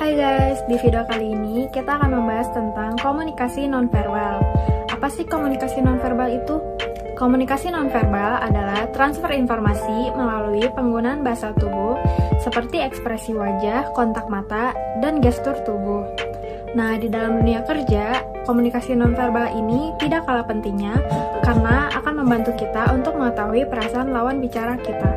Hai guys, di video kali ini kita akan membahas tentang komunikasi nonverbal. Apa sih komunikasi nonverbal itu? Komunikasi nonverbal adalah transfer informasi melalui penggunaan bahasa tubuh seperti ekspresi wajah, kontak mata, dan gestur tubuh. Nah, di dalam dunia kerja, komunikasi nonverbal ini tidak kalah pentingnya karena akan membantu kita untuk mengetahui perasaan lawan bicara kita.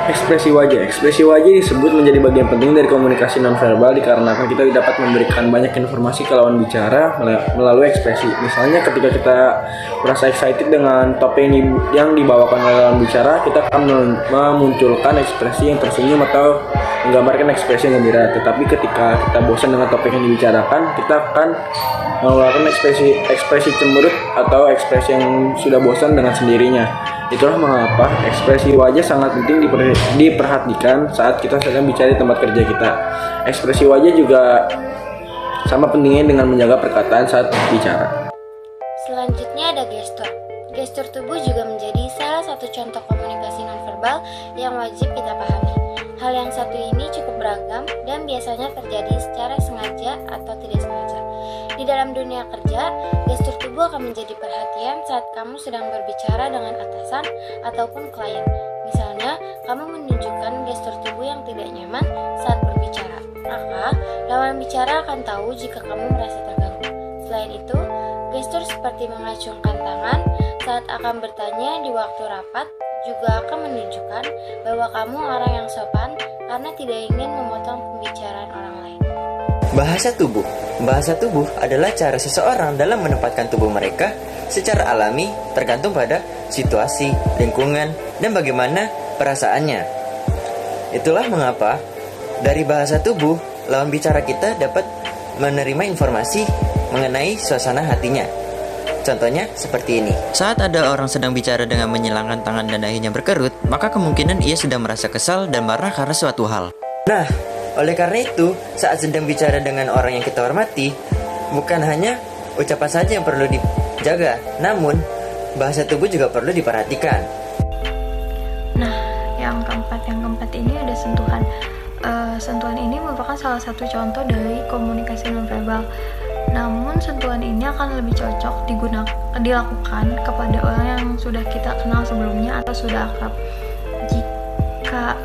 Ekspresi wajah disebut menjadi bagian penting dari komunikasi nonverbal dikarenakan kita dapat memberikan banyak informasi ke lawan bicara melalui ekspresi. Misalnya ketika kita merasa excited dengan topik yang dibawakan oleh lawan bicara, kita akan memunculkan ekspresi yang tersenyum atau menggambarkan ekspresi yang gembira. Tetapi ketika kita bosan dengan topik yang dibicarakan, kita akan mengeluarkan ekspresi cemberut atau ekspresi yang sudah bosan dengan sendirinya. Itulah mengapa ekspresi wajah sangat penting diperhatikan saat kita sedang bicara di tempat kerja kita. Ekspresi wajah juga sama pentingnya dengan menjaga perkataan saat bicara. Selanjutnya ada gestur. Gestur tubuh juga menjadi salah satu contoh komunikasi nonverbal yang wajib kita pahami. Hal yang satu ini cukup beragam dan biasanya terjadi secara sengaja atau tidak sengaja. Di dalam dunia kerja, gestur tubuh akan menjadi perhatian saat kamu sedang berbicara dengan atasan ataupun klien. Misalnya, kamu menunjukkan gestur tubuh yang tidak nyaman saat berbicara. Maka, lawan bicara akan tahu jika kamu merasa terganggu. Selain itu, gestur seperti mengacungkan tangan saat akan bertanya di waktu rapat juga akan menunjukkan bahwa kamu orang yang sopan karena tidak ingin memotong pembicaraan orang lain. Bahasa tubuh adalah cara seseorang dalam menempatkan tubuh mereka secara alami tergantung pada situasi, lingkungan, dan bagaimana perasaannya. Itulah mengapa dari bahasa tubuh, lawan bicara kita dapat menerima informasi mengenai suasana hatinya. Contohnya seperti ini. Saat ada orang sedang bicara dengan menyilangkan tangan dan dahinya berkerut, maka kemungkinan ia sedang merasa kesal dan marah karena suatu hal. Nah, oleh karena itu, saat sedang bicara dengan orang yang kita hormati, bukan hanya ucapan saja yang perlu dijaga, namun bahasa tubuh juga perlu diperhatikan. Nah, yang keempat ini ada sentuhan. Sentuhan ini merupakan salah satu contoh dari komunikasi nonverbal. Namun sentuhan ini akan lebih cocok dilakukan kepada orang yang sudah kita kenal sebelumnya atau sudah akrab. Jika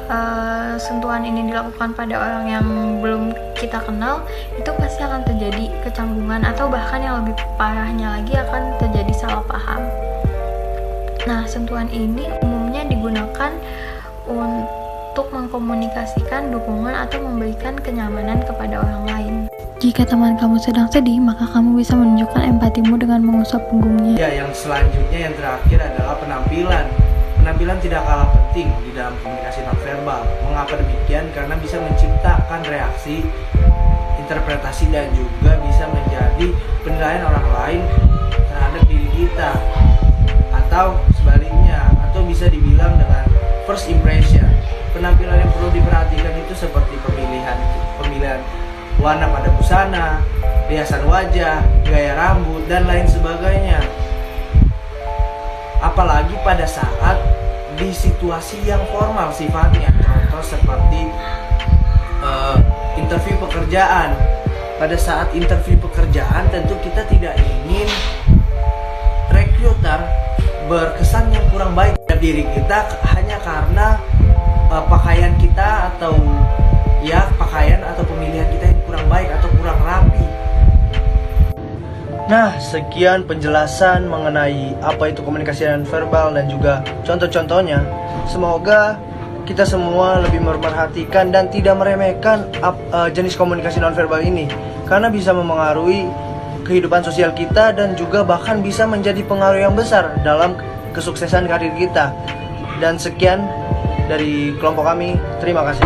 sentuhan ini dilakukan pada orang yang belum kita kenal, itu pasti akan terjadi kecanggungan atau bahkan yang lebih parahnya lagi akan terjadi salah paham. Nah, sentuhan ini umumnya digunakan untuk mengkomunikasikan dukungan atau memberikan kenyamanan kepada orang lain. Jika teman kamu sedang sedih, maka kamu bisa menunjukkan empatimu dengan mengusap punggungnya. Ya, yang selanjutnya yang terakhir adalah penampilan. Penampilan tidak kalah penting di dalam komunikasi nonverbal. Mengapa demikian? Karena bisa menciptakan reaksi, interpretasi, dan juga bisa menjadi penilaian orang lain terhadap diri kita. Atau sebaliknya, atau bisa dibilang dengan first impression. Penampilan yang perlu diperhatikan itu seperti pemilihan warna pada busana, riasan wajah, gaya rambut, dan lain sebagainya. Apalagi pada saat di situasi yang formal sifatnya, contoh seperti interview pekerjaan. Pada saat interview pekerjaan tentu kita tidak ingin rekruter berkesan yang kurang baik terhadap diri kita hanya karena pakaian kita atau pemilihan kita yang kurang baik atau kurang rapi. Nah, sekian penjelasan mengenai apa itu komunikasi nonverbal dan juga contoh-contohnya. Semoga kita semua lebih memperhatikan dan tidak meremehkan jenis komunikasi nonverbal ini, karena bisa memengaruhi kehidupan sosial kita dan juga bahkan bisa menjadi pengaruh yang besar dalam kesuksesan karir kita. Dan sekian dari kelompok kami, terima kasih.